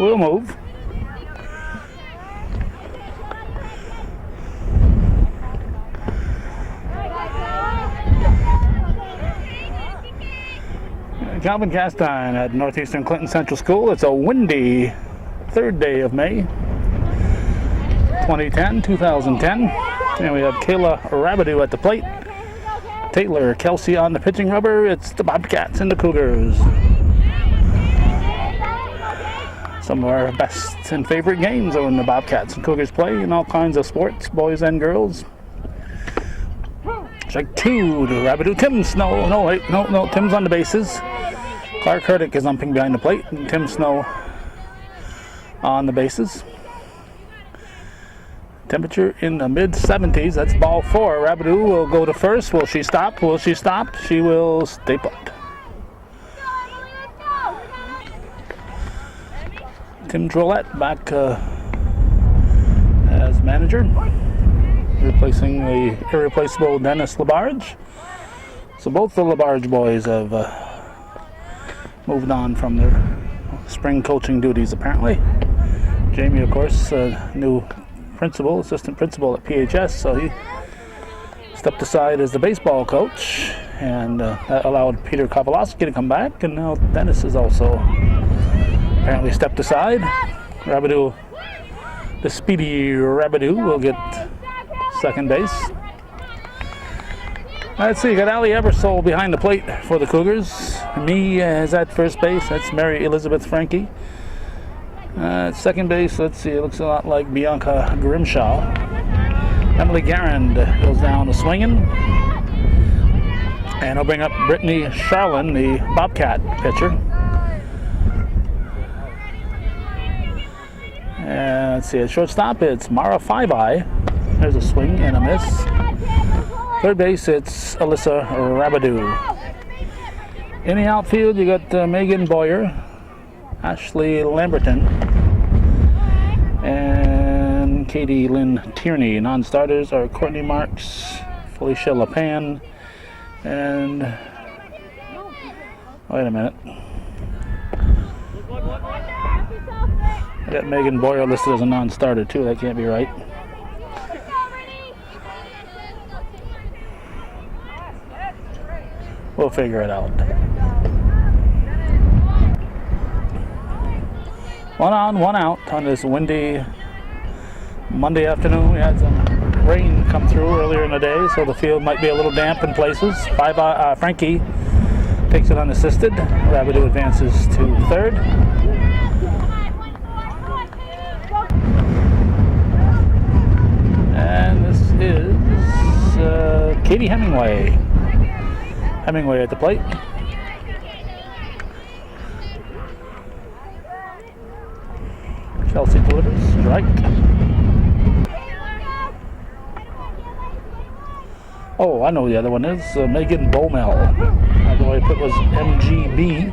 will move. Calvin Castine at Northeastern Clinton Central School. It's a windy third day of May 2010. And we have Kayla Rabidou at the plate. Taylor Kelsey on the pitching rubber. It's the Bobcats and the Cougars. Some of our best and favorite games are when the Bobcats and Cougars play in all kinds of sports, boys and girls. Strike 2 to Rabidou. Tim Snow. No. Tim's on the bases. Clark Hurdick is umping behind the plate, and Tim Snow on the bases. Temperature in the mid-70s. That's ball 4. Rabidou will go to first. Will she stop? Will she stop? She will stay put. Tim Drollette back as manager, replacing the irreplaceable Dennis Labarge. So both the Labarge boys have moved on from their spring coaching duties, apparently. Jamie, of course, new assistant principal at PHS, so he stepped aside as the baseball coach, and that allowed Peter Kowalowski to come back, and now Dennis is also apparently stepped aside. Rabidou, the speedy Rabidou, will get second base. Let's see, got Allie Eversole behind the plate for the Cougars. Me is at first base. That's Mary Elizabeth Frankie. Second base, let's see, it looks a lot like Bianca Grimshaw. Emily Garand goes down to swinging. And I'll bring up Brittany Charlin, the Bobcat pitcher. And let's see, at shortstop, it's Mara Five-Eye. There's a swing and a miss. Third base, it's Alyssa Rabidou. In the outfield, you got Megan Boyer, Ashley Lamberton, and Katie Lynn Tierney. Non-starters are Courtney Marks, Felicia LaPan, and wait a minute. I got Megan Boyer listed as a non-starter too. That can't be right. We'll figure it out. 1 on, 1 out on this windy Monday afternoon. We had some rain come through earlier in the day, so the field might be a little damp in places. Frankie takes it unassisted. Rabidou advances to third. And this is Katie Hemingway. Hemingway at the plate. Chelsea delivers. Strike. Oh, I know who the other one is. Megan Bowmel. The way I put was MGB.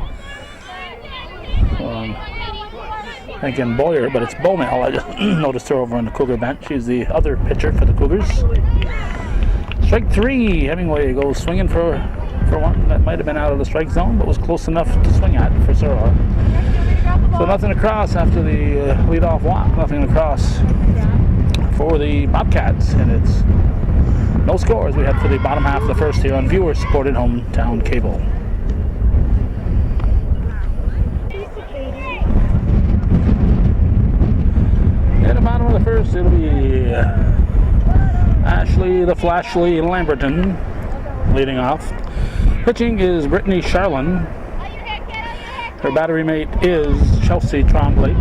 Thinking Boyer, but it's Bowmel. I just noticed her over on the Cougar bench. She's the other pitcher for the Cougars. Strike 3. Hemingway goes swinging for one that might have been out of the strike zone, but was close enough to swing at for Surla. So nothing across after the leadoff walk. Nothing across for the Bobcats, and it's no scores we had for the bottom half of the first here on viewer-supported hometown cable. In the bottom of the first, it'll be Ashley the Flashly Lamberton leading off. Pitching is Brittany Charlin. Her battery mate is Chelsea Trombley.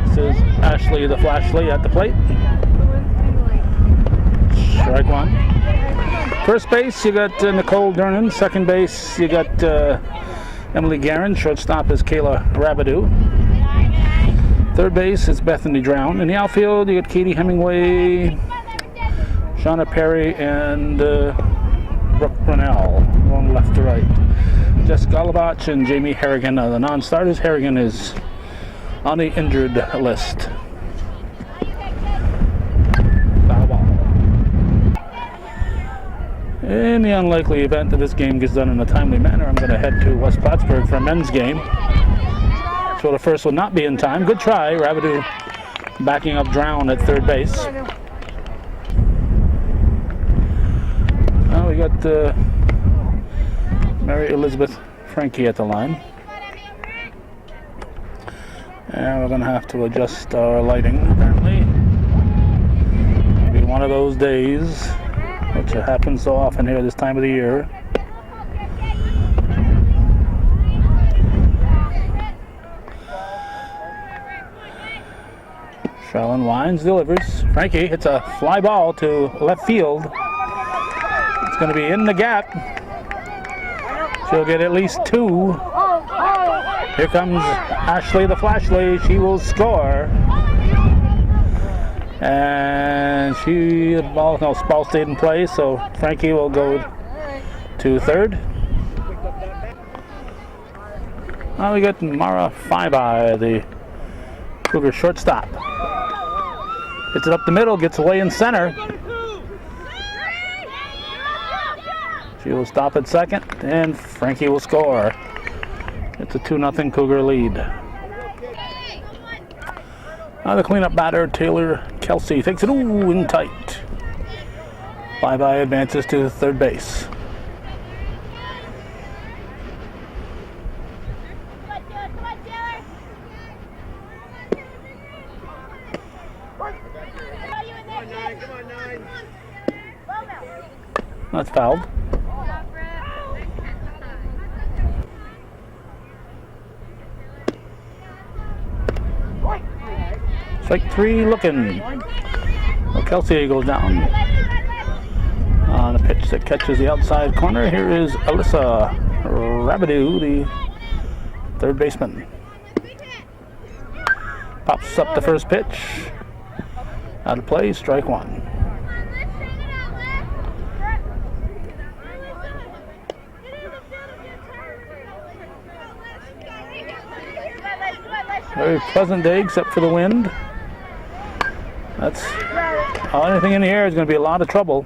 This is Ashley the Flashly at the plate. Strike 1. First base, you got Nicole Dernan. Second base, you got Emily Guerin. Shortstop is Kayla Rabidou. Third base is Bethany Drown. In the outfield, you got Katie Hemingway, Shauna Perry, and Brooke Brunell, going left to right. Jessica Olabach and Jamie Harrigan are the non-starters. Harrigan is on the injured list. Foul ball. In the unlikely event that this game gets done in a timely manner, I'm going to head to West Plattsburgh for a men's game. throw to first will not be in time. Good try. Rabideau backing up Drown at third base. Now we got Mary Elizabeth Frankie at the line. And we're going to have to adjust our lighting, apparently. It'll be one of those days, which happens so often here this time of the year. Shalin winds, delivers. Frankie hits a fly ball to left field. It's going to be in the gap. She'll get at least 2. Here comes Ashley the Flashly. She will score. And ball stayed in play, so Frankie will go to third. Now we got Mara Five-Eye, the Cougar shortstop. Hits it up the middle, gets away in center. She will stop at second, and Frankie will score. It's a 2-0 Cougar lead. Now the cleanup batter, Taylor Kelsey, takes it in tight. Five-Eye advances to third base. That's fouled. Strike 3 looking. Well, Kelsey goes down on a pitch that catches the outside corner. Here is Alyssa Rabideau, the third baseman. Pops up the first pitch. Out of play, strike 1. Very pleasant day except for the wind. That's anything in the air is going to be a lot of trouble.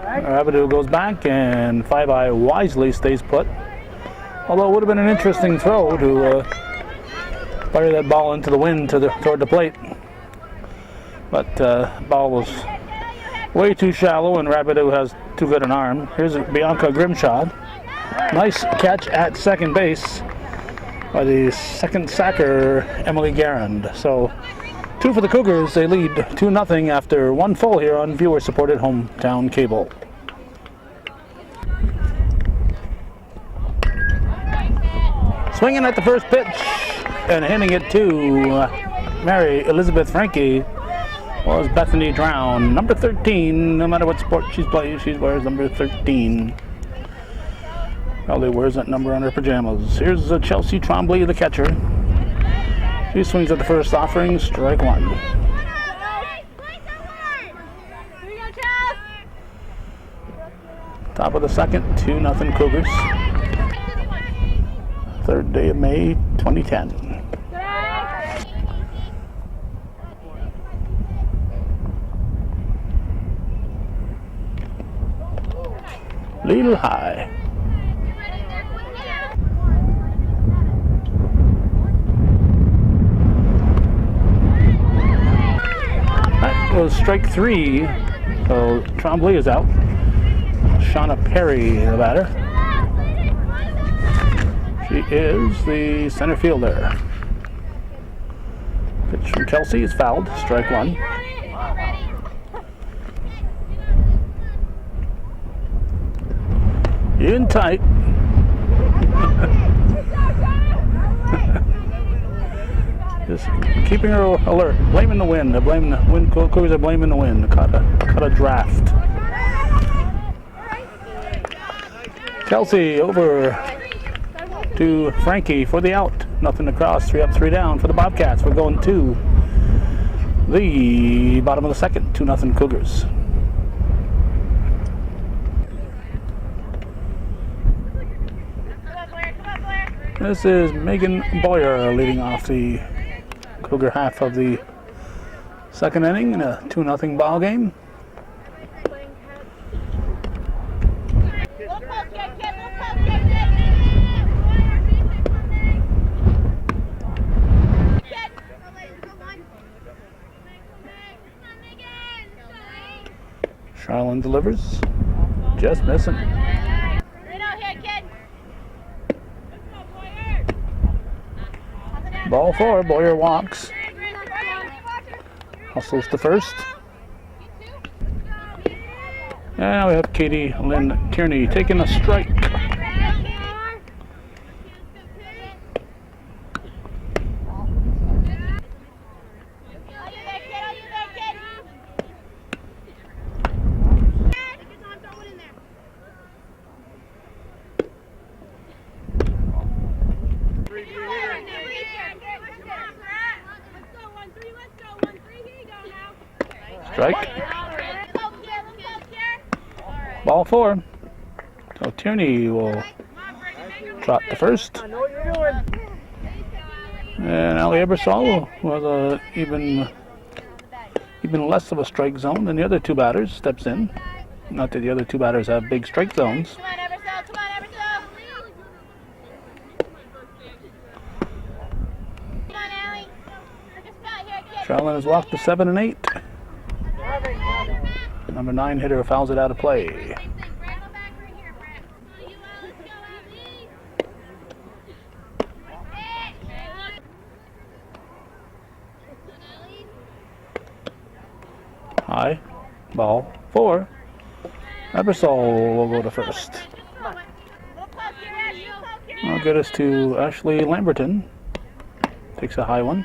Rabideau goes back and Five-Eye wisely stays put. Although it would have been an interesting throw to fire that ball into the wind toward the plate. But ball was way too shallow and Rabideau has too good an arm. Here's Bianca Grimshaw. Nice catch at second base by the second sacker, Emily Garand. So 2 for the Cougars. They lead 2-0 after 1 full here on viewer-supported hometown cable. Swinging at the first pitch and handing it to Mary Elizabeth Frankie was Bethany Drown. Number 13, no matter what sport she's playing, she wears number 13. Probably wears that number on her pajamas. Here's Chelsea Trombley, the catcher. She swings at the first offering, strike 1. Top of the second, 2-0 Cougars. 3rd day of May, 2010. Little high. That was strike 3. So Trombley is out. Shauna Perry, the batter. She is the center fielder. Pitch from Kelsey is fouled. Strike 1. In tight. Just keeping her alert. Blaming the wind. Blaming the wind. Cougars are blaming the wind. Caught a draft. Kelsey over to Frankie for the out. Nothing to cross. 3 up, 3 down for the Bobcats. We're going to the bottom of the second. 2-0 Cougars. This is Megan Boyer leading off the Cougar half of the second inning in a 2-0 ball game. Shalin delivers. Just missing. Ball 4. Boyer walks. Hustles to first. And now we have Katie Lynn Tierney taking a strike. Strike. Ball 4. So Tierney will trot to first. And Ali Ebersol was a even less of a strike zone than the other two batters. Steps in. Not that the other two batters have big strike zones. Charlin has walked to 7 and 8. Number 9 hitter fouls it out of play. High. Ball 4. Ebersol will go to first. I'll get us to Ashley Lamberton. Takes a high one.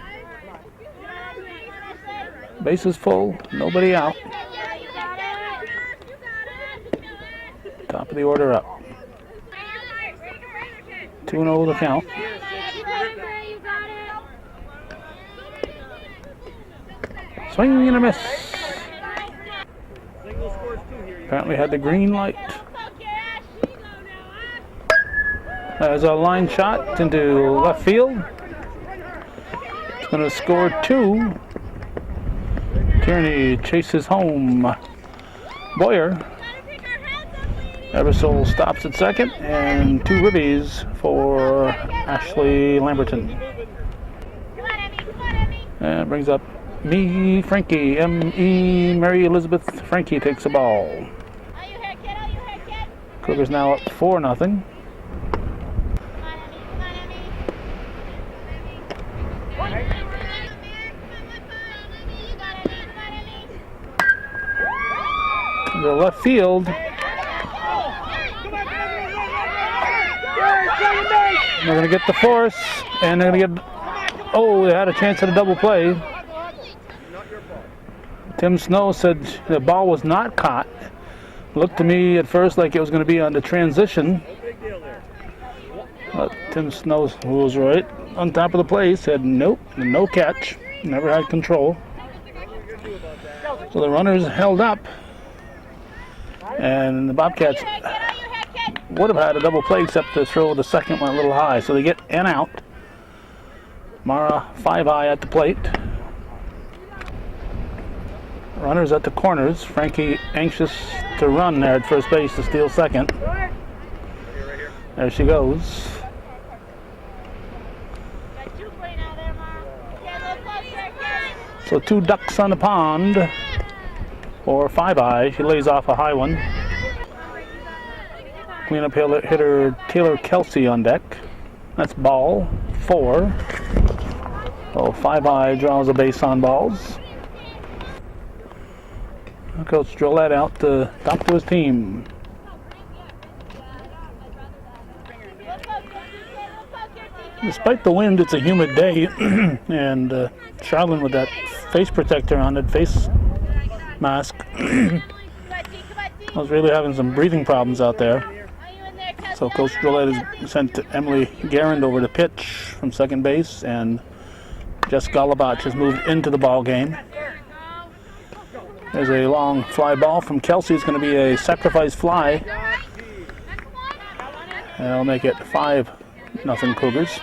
Base is full. Nobody out. Top of the order up. 2-0 the count. Swing and a miss. Apparently had the green light. There's a line shot into left field. It's going to score 2. Tierney chases home Boyer. Ebersol stops at second, and 2 ribbies for Ashley Lamberton. And brings up Frankie, M.E. Mary Elizabeth Frankie takes the ball. Cougars now up 4-0. The left field. They're going to get the force, and they're going to get. Oh, they had a chance at a double play. Tim Snow said the ball was not caught. Looked to me at first like it was going to be on the transition. But Tim Snow, who was right on top of the play, said nope, no catch. Never had control. So the runners held up. And the Bobcats would have had a double play except to throw the second one a little high. So they get an out. Mara 5 high at the plate. Runners at the corners. Frankie anxious to run there at first base to steal second. There she goes. So 2 ducks on the pond. Or 5 high. She lays off a high one. Cleanup hitter Taylor Kelsey on deck. That's ball 4. So 5 high draws a base on balls. Coach Drolet out to talk to his team. Despite the wind, it's a humid day, and Charlin with that face protector on, that face mask, I was really having some breathing problems out there. So Coach Drolet has sent Emily Garand over to pitch from second base, and Jess Golubach has moved into the ball game. There's a long fly ball from Kelsey. It's going to be a sacrifice fly. And it'll make it 5-0 Cougars.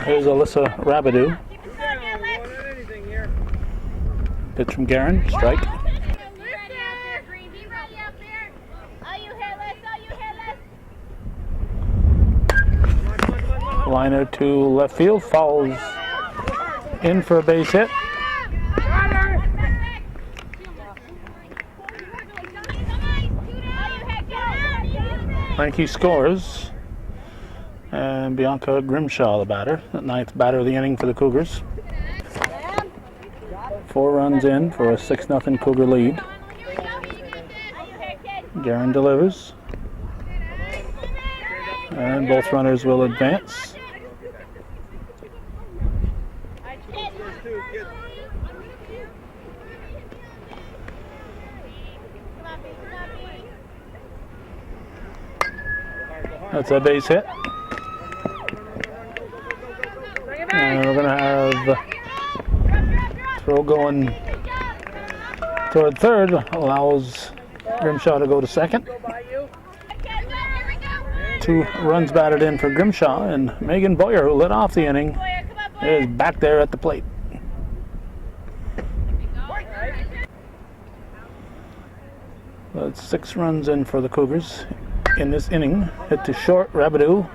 Here's Alyssa Rabidou. Pitch from Garin, strike. Liner to left field, falls in for a base hit. Frankie scores. And Bianca Grimshaw, the batter. The 9th batter of the inning for the Cougars. 4 runs in for a 6-0 Cougar lead. Garen delivers. And both runners will advance. That's a base hit. And we're going to have throw going toward third. Allows Grimshaw to go to second. 2 runs batted in for Grimshaw, and Megan Boyer, who led off the inning, is back there at the plate. That's 6 runs in for the Cougars in this inning. Hit to short, Rabideau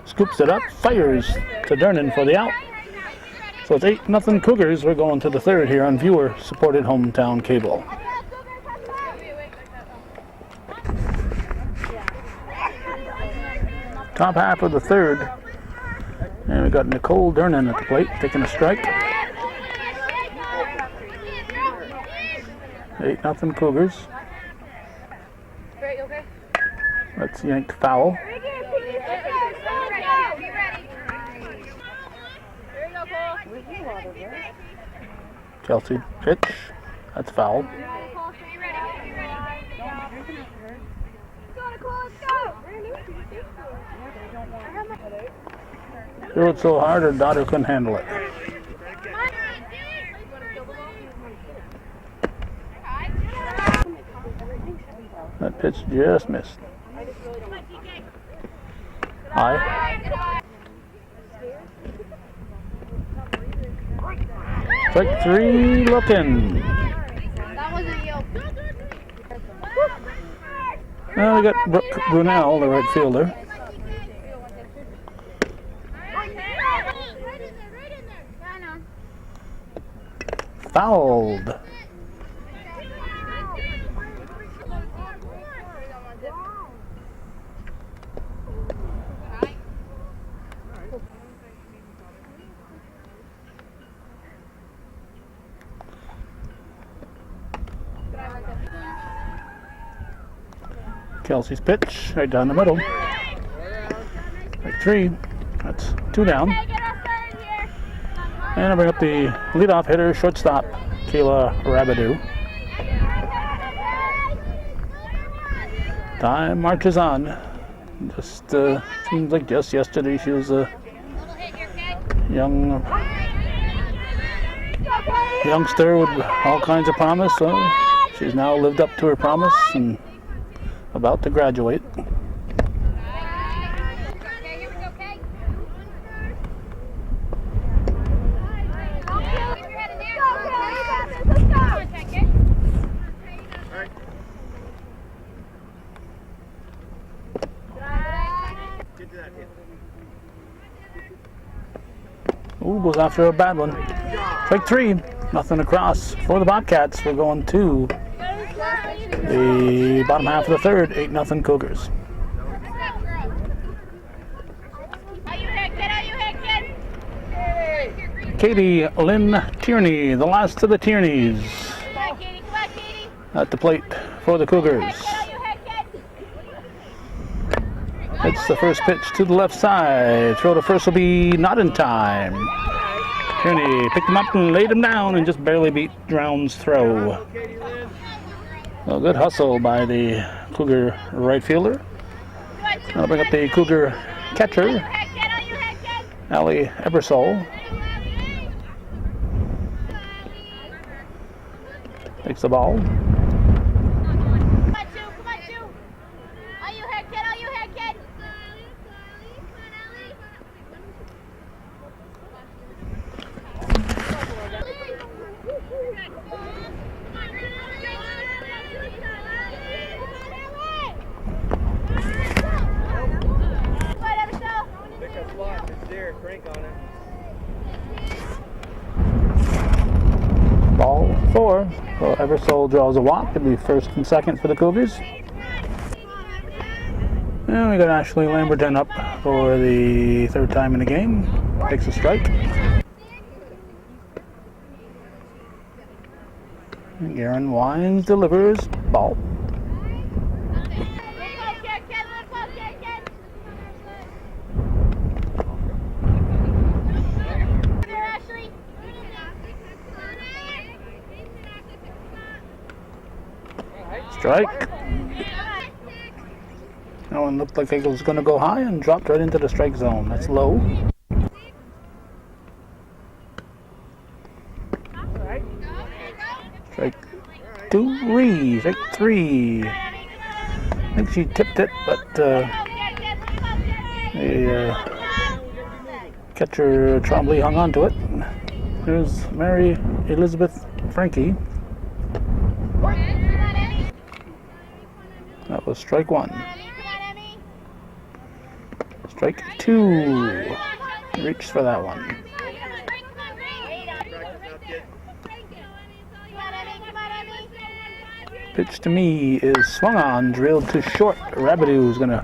scoops it up, fires to Dernan for the out. So it's 8-0 Cougars. We're going to the third here on viewer-supported hometown cable. Top half of the third. And we got Nicole Dernan at the plate, taking a strike. 8-0 Cougars. That's yanked foul. Kelsey pitch. That's foul. Threw it so hard her daughter couldn't handle it. That pitch just missed. High. Strike 3 looking. Now we got Brooke Brunel, the right fielder. Fouled. Kelsey's pitch right down the middle. Strike 3. That's 2 down. And I bring up the leadoff hitter, shortstop, Kayla Rabideau. Time marches on. Just seems like just yesterday she was a youngster with all kinds of promise. So she's now lived up to her promise and about to graduate. Ooh, goes after a bad one. Strike 3, nothing across for the Bobcats. We're going to the bottom half of the third, 8-0 Cougars. Katie Lynn Tierney, the last of the Tierneys, at the plate for the Cougars. It's the first pitch to the left side. Throw to first will be not in time. Tierney picked him up and laid him down and just barely beat Drown's throw. Well, good hustle by the Cougar right fielder. I'll bring up the Cougar catcher, Allie Ebersol. Takes the ball. Ball 4. So Ebersol draws a walk. It'll be first and second for the Cougars. And we got Ashley Lamberton up for the third time in the game. Takes a strike. And Garen Wines delivers. Ball. Strike. That one looked like it was going to go high and dropped right into the strike zone. That's low. Strike three. Strike three. I think she tipped it, but the catcher Trombley hung on to it. There's Mary Elizabeth Frankie. That was strike one. Strike two. Reached for that one. Pitch to me is swung on, drilled to short. Rabideau is going to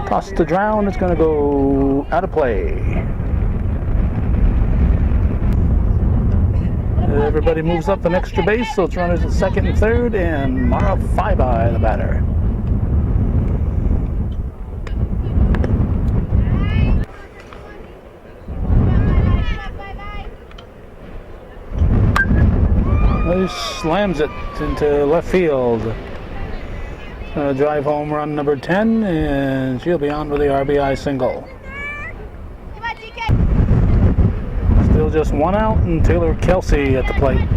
toss to drown. It's going to go out of play. Everybody moves up an extra base, so it's runners at second and third, and Mara Faibai, the batter. He slams it into left field. Drive home run number 10, and she'll be on with the RBI single. Still just one out, and Taylor Kelsey at the plate.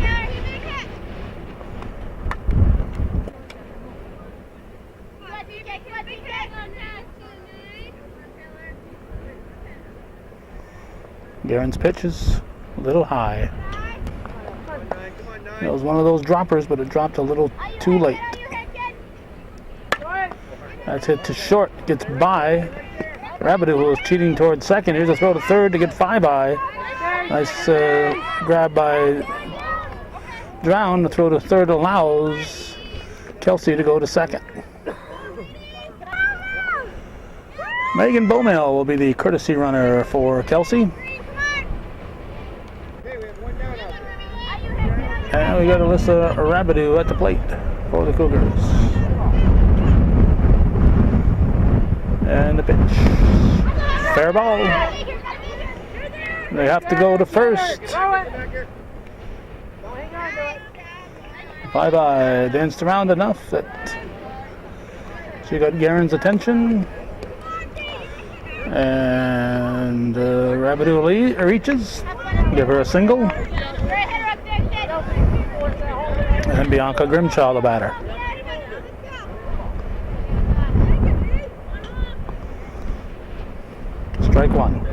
Garen's pitch is a little high. It was one of those droppers, but it dropped a little too late. That's hit to short, gets by. Rabideau, who was cheating towards second. Here's a throw to third to get Faibai. Nice grab by Drown. The throw to third allows Kelsey to go to second. Megan Bowmel will be the courtesy runner for Kelsey. And we got Alyssa Rabideau at the plate for the Cougars. And the pitch. Fair ball. They have to go to first. Faibai danced around enough that she got Garen's attention. And Rabideau reaches. Give her a single. And Bianca Grimshaw, the batter. Strike one.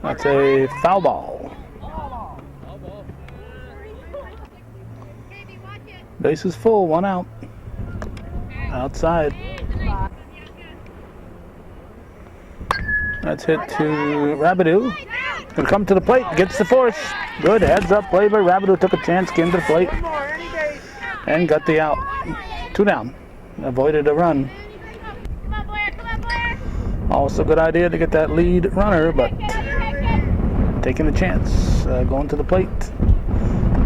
That's a foul ball. Base is full, one out. Outside. That's hit to Rabideau. Gonna come to the plate, gets the force. Good heads up play by Rabideau. Took a chance, came to the plate, and got the out. 2 down. Avoided a run. Also a good idea to get that lead runner, but taking a chance, going to the plate.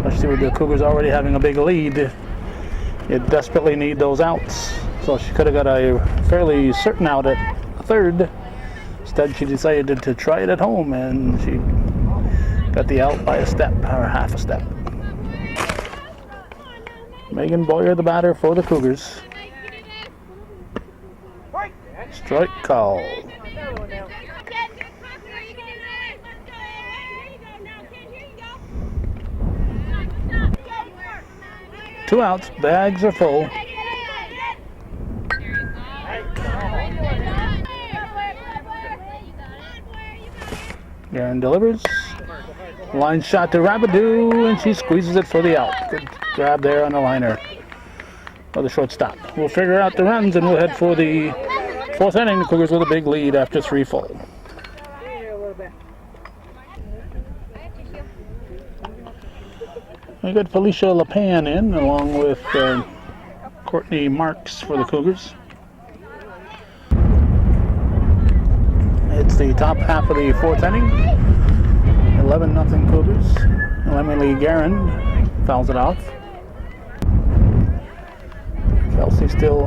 Especially with the Cougars already having a big lead. You desperately need those outs. So she could have got a fairly certain out at third. Instead, she decided to try it at home, and she got the out by a step, or half a step. Megan Boyer, the batter for the Cougars. Strike call. Two outs, bags are full. Garen delivers. Line shot to Rabideau, and she squeezes it for the out. Good grab there on the liner for the shortstop. We'll figure out the runs, and we'll head for the Fourth inning, the Cougars with a big lead after 3 full. We got Felicia LePan in along with Courtney Marks for the Cougars. It's the top half of the 4th inning. 11-0 Cougars. And Emily Guerin fouls it off. Kelsey still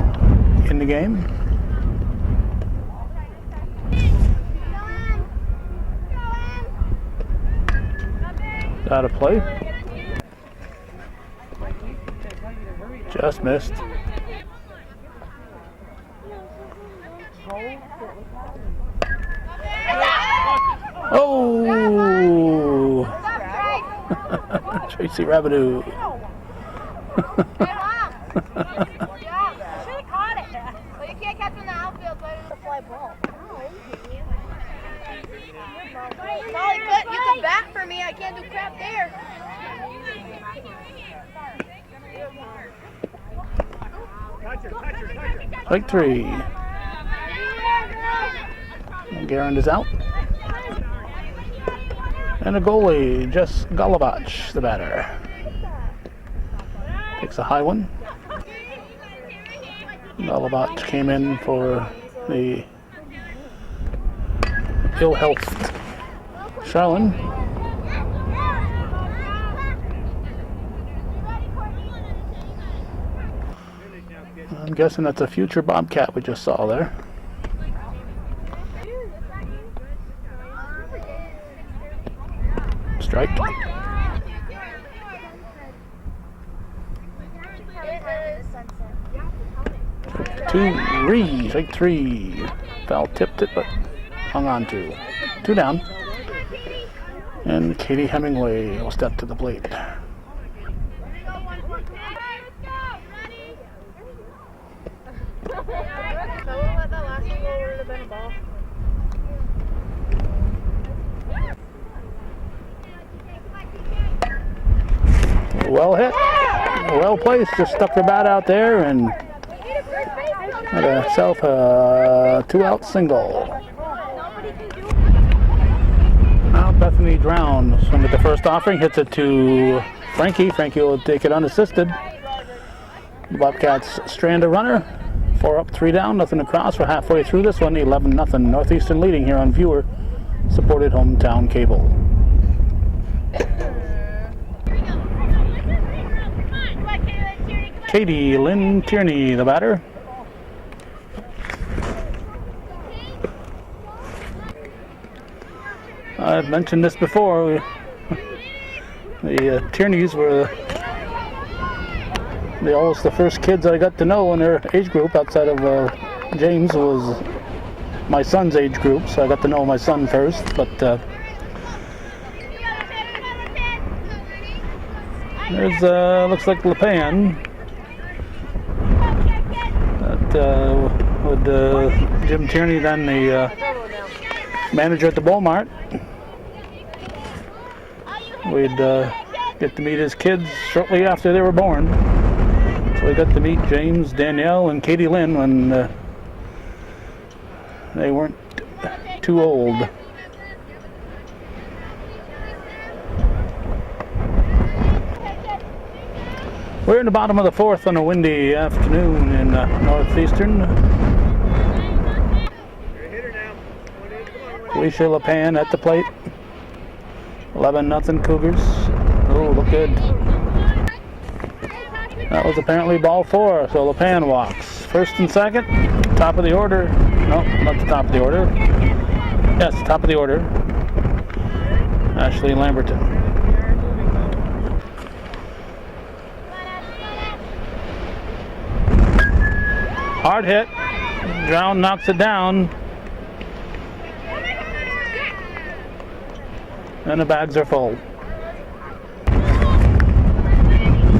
in the game. Out of play. Just missed. Oh! Tracy Rabideau. You can back for me. I can't do crap there. Strike 3. Guerin is out. And a goalie, Jess Golovach, the batter. Takes a high one. Golovach came in for the ill-healthed Charlene. I'm guessing that's a future Bobcat we just saw there. Strike. Strike 3. Foul tipped it, but hung on to. 2 down. And Katie Hemingway will step to the plate. Well hit, well placed, just stuck the bat out there and had herself a 2-out single. Now Bethany Drown swing at the first offering, hits it to Frankie. Frankie will take it unassisted. The Bobcats strand a runner. 4 up, 3 down, nothing across. We're halfway through this one, 11-0. Northeastern leading here on viewer supported hometown cable. Katie Lynn Tierney, the batter. I've mentioned this before. The Tierneys were almost the first kids I got to know in their age group outside of James, who was my son's age group, so I got to know my son first. But there's looks like LePan. With Jim Tierney, then the manager at the Walmart. We'd get to meet his kids shortly after they were born. So we got to meet James, Danielle, and Katie Lynn when they weren't too old. We're in the bottom of the 4th on a windy afternoon in Northeastern. Felicia LePan at the plate. 11-0 Cougars. Oh, look good. That was apparently ball 4, so LePan walks. First and second, top of the order. No, not the top of the order. Yes, top of the order. Ashley Lamberton. Hard hit. Drown knocks it down. And the bags are full.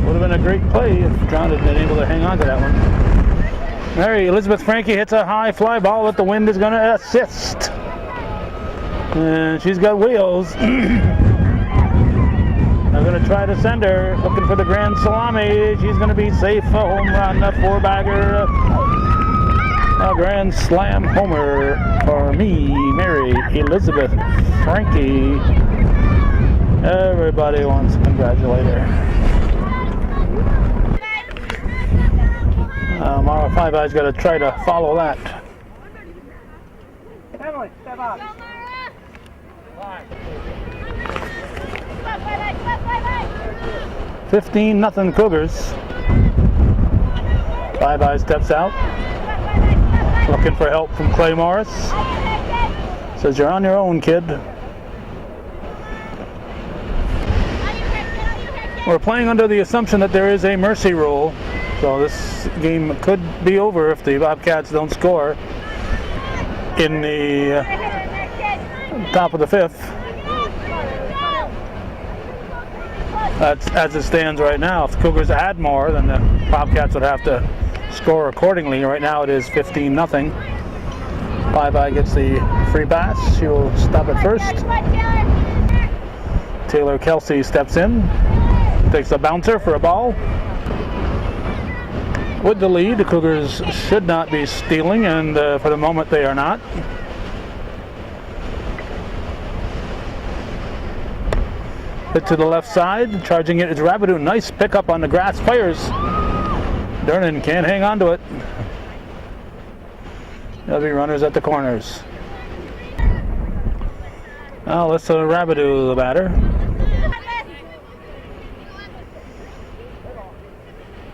Would have been a great play if Drown had been able to hang on to that one. Mary Elizabeth Frankie hits a high fly ball that the wind is going to assist. And she's got wheels. They're going to try to send her, looking for the grand salami. She's going to be safe. A home run, a 4-bagger. A grand slam homer for me, Mary, Elizabeth, Frankie. Everybody wants to congratulate her. Mara Five Eyes got to try to follow that. Emily, step out. 15-0 Cougars. Five Eyes steps out. Looking for help from Clay Morris. Says, you're on your own, kid. We're playing under the assumption that there is a mercy rule. So this game could be over if the Bobcats don't score in the top of the fifth. That's as it stands right now. If the Cougars had more, then the Bobcats would have to score accordingly. Right now it is 15-0. Five Eye gets the free pass. She will stop at first. Taylor Kelsey steps in, takes a bouncer for a ball. With the lead, the Cougars should not be stealing, and for the moment they are not. Hit to the left side, charging it is Rabideau. Nice pickup on the grass, fires. Durnan can't hang on to it. There'll be runners at the corners. Now let's Rabideau, the batter.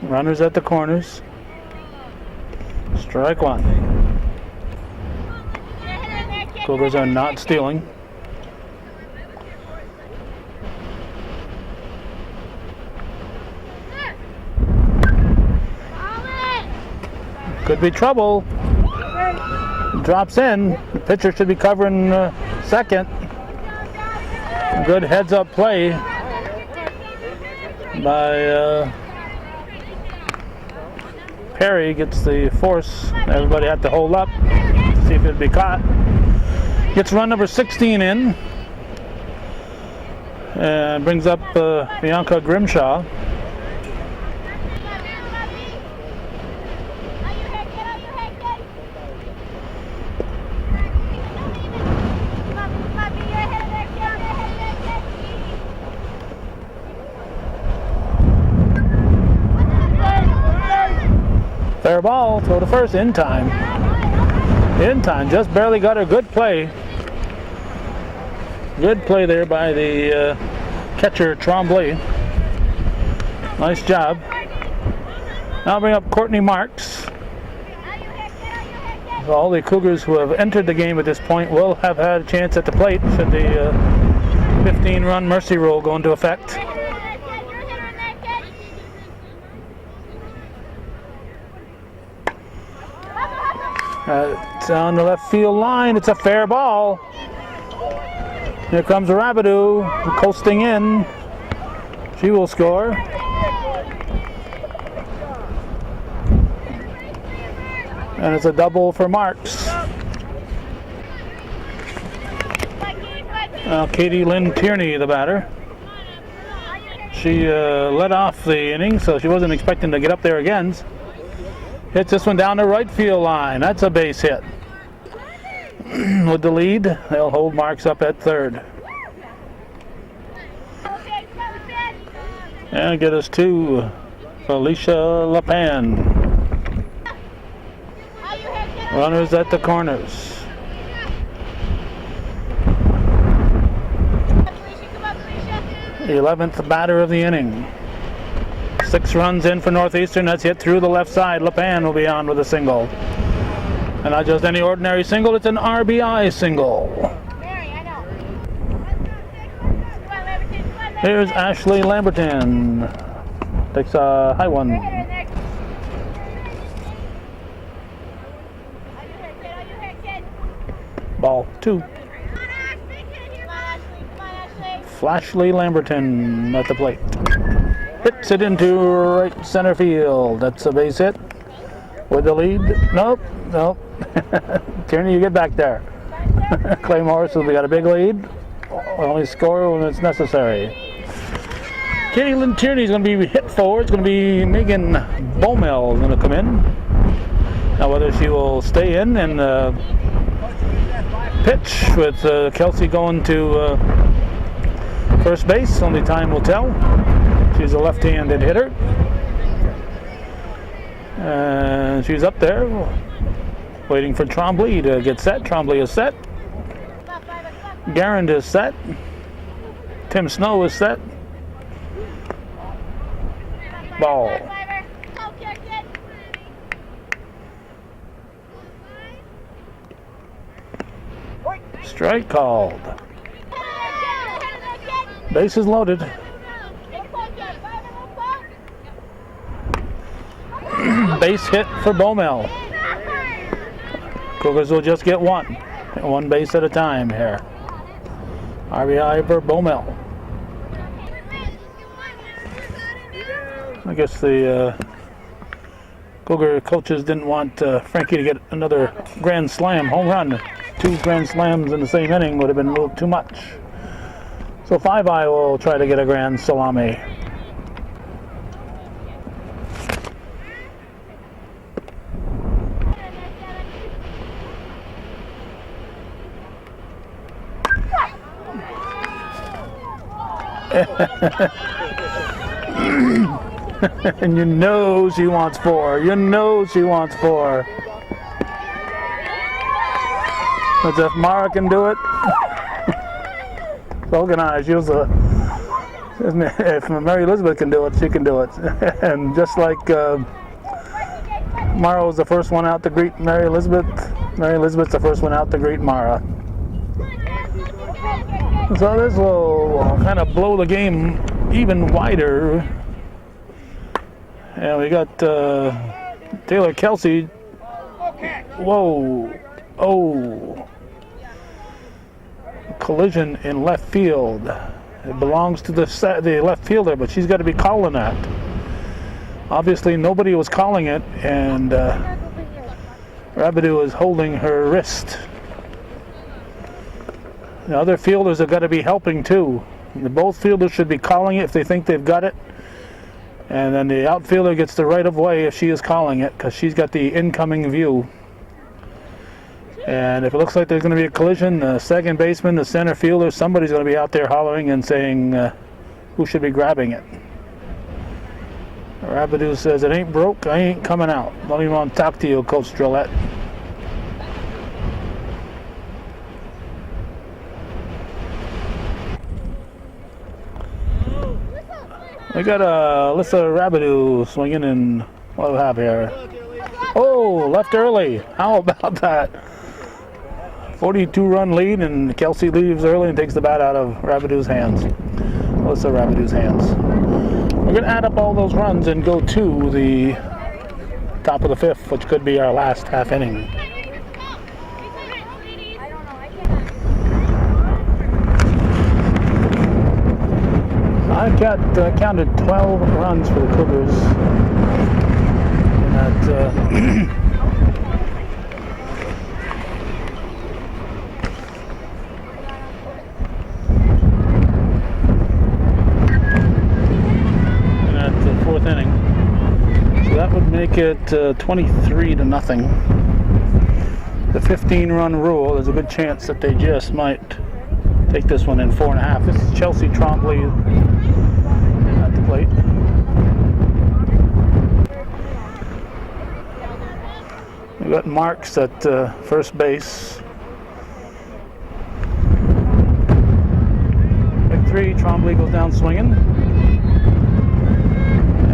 Runners at the corners. Strike one. Cougars are not stealing. Could be trouble. Drops in. The pitcher should be covering second. Good heads-up play by Perry. Gets the force. Everybody had to hold up to see if it'd be caught. Gets run number 16 in. And brings up Bianca Grimshaw. Fair ball, throw to first, in time. In time, just barely got her. Good play. Good play there by the catcher, Tremblay. Nice job. Now bring up Courtney Marks. All the Cougars who have entered the game at this point will have had a chance at the plate should the 15-run mercy rule go into effect. It's on the left field line. It's a fair ball. Here comes Rabideau coasting in. She will score. And it's a double for Marks. Katie Lynn Tierney, the batter. She led off the inning, so she wasn't expecting to get up there again. Hits this one down the right field line. That's a base hit. With the lead, they'll hold Marks up at third. And get us to Felicia Lapan. Runners at the corners. The 11th batter of the inning. 6 runs in for Northeastern. That's hit through the left side. Lapan will be on with a single. And not just any ordinary single, it's an RBI single. Here's Ashley Lamberton. Takes a high one. Ball 2. Flashley Lamberton at the plate. Hits it into right center field. That's a base hit. With the lead. Nope. Tierney, you get back there. Clay Morris, we got a big lead. Only score when it's necessary. Caitlin Tierney's going to be hit forward. It's going to be Megan Bomel going to come in. Now whether she will stay in and pitch with Kelsey going to first base, only time will tell. She's a left-handed hitter. And she's up there waiting for Trombley to get set. Trombley is set. Garand is set. Tim Snow is set. Ball. Strike called. Base is loaded. Base hit for Beaumel. Cougars will just get one base at a time here. RBI for Beaumel. I guess the Cougar coaches didn't want Frankie to get another grand slam home run. 2 grand slams in the same inning would have been a little too much. So 5-Eye will try to get a grand salami. And you know she wants 4. You know she wants 4. But if Mara can do it, organized. If Mary Elizabeth can do it, she can do it. And just like Mara was the first one out to greet Mary Elizabeth's the first one out to greet Mara. So this will kind of blow the game even wider. And we got Taylor Kelsey. Whoa. Oh. Collision in left field. It belongs to the left fielder, but she's got to be calling that. Obviously, nobody was calling it, and Rabideau is holding her wrist. The other fielders have got to be helping too. Both fielders should be calling it if they think they've got it. And then the outfielder gets the right of way if she is calling it, because she's got the incoming view. And if it looks like there's going to be a collision, the second baseman, the center fielder, somebody's going to be out there hollering and saying who should be grabbing it. Rabideau says, "It ain't broke, I ain't coming out. Don't even want to talk to you, Coach Drillette." We got Alyssa Rabideau swinging, and what do we have here? Oh, left early. How about that? 42-run lead, and Kelsey leaves early and takes the bat out of Rabideau's hands. Alyssa Rabideau's hands. We're going to add up all those runs and go to the top of the 5th, which could be our last half inning. I've got counted 12 runs for the Cougars. And that's the 4th inning. So that would make it 23-0. The 15-run rule, there's a good chance that they just might take this one in 4.5. This is Chelsea Trombley at the plate. We got Marks at first base. Big 3, Trombley goes down swinging.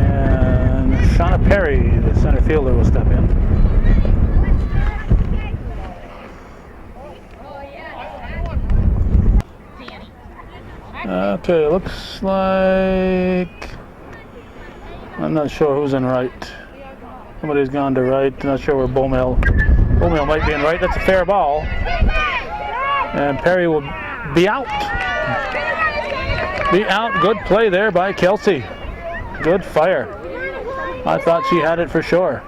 And Shauna Perry, the center fielder, will step in. Okay, looks like I'm not sure who's in right. Somebody's gone to right. Not sure where Beaumel might be in right. That's a fair ball. And Perry will be out. Be out. Good play there by Kelsey. Good fire. I thought she had it for sure.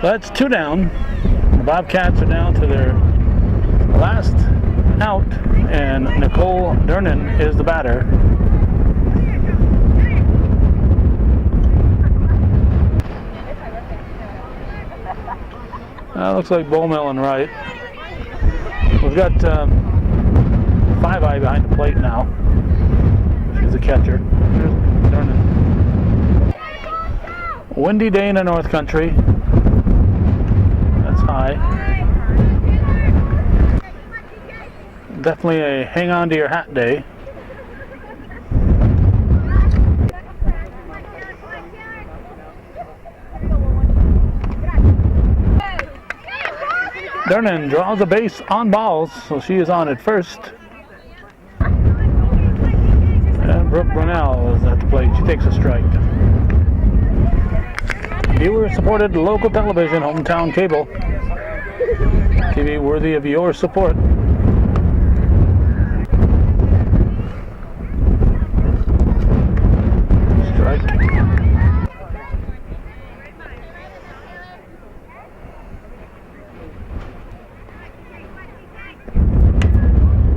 That's 2 down. The Bobcats are down to their last out, and Nicole Dernan is the batter. Looks like Bowmill and right. We've got 5-eye behind the plate now. She's a catcher. There's Durnan. Windy day in the North Country. That's high. Definitely a hang on to your hat day. Durnan draws a base on balls, so she is on at first. And Brooke Brunel is at the plate. She takes a strike. Viewer-supported local television, hometown cable. TV worthy of your support. Strike.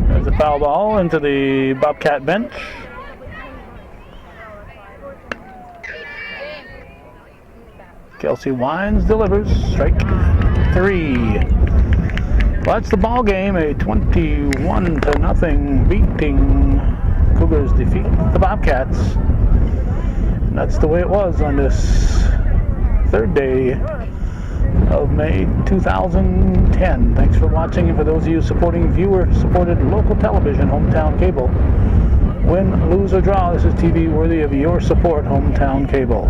There's a foul ball into the Bobcat bench. Kelsey Wines delivers. Strike 3. Well, that's the ball game. A 21-0 beating. Cougars defeat the Bobcats. And that's the way it was on this third day of May 2010. Thanks for watching, and for those of you supporting viewer-supported local television, hometown cable. Win, lose, or draw, this is TV worthy of your support, hometown cable.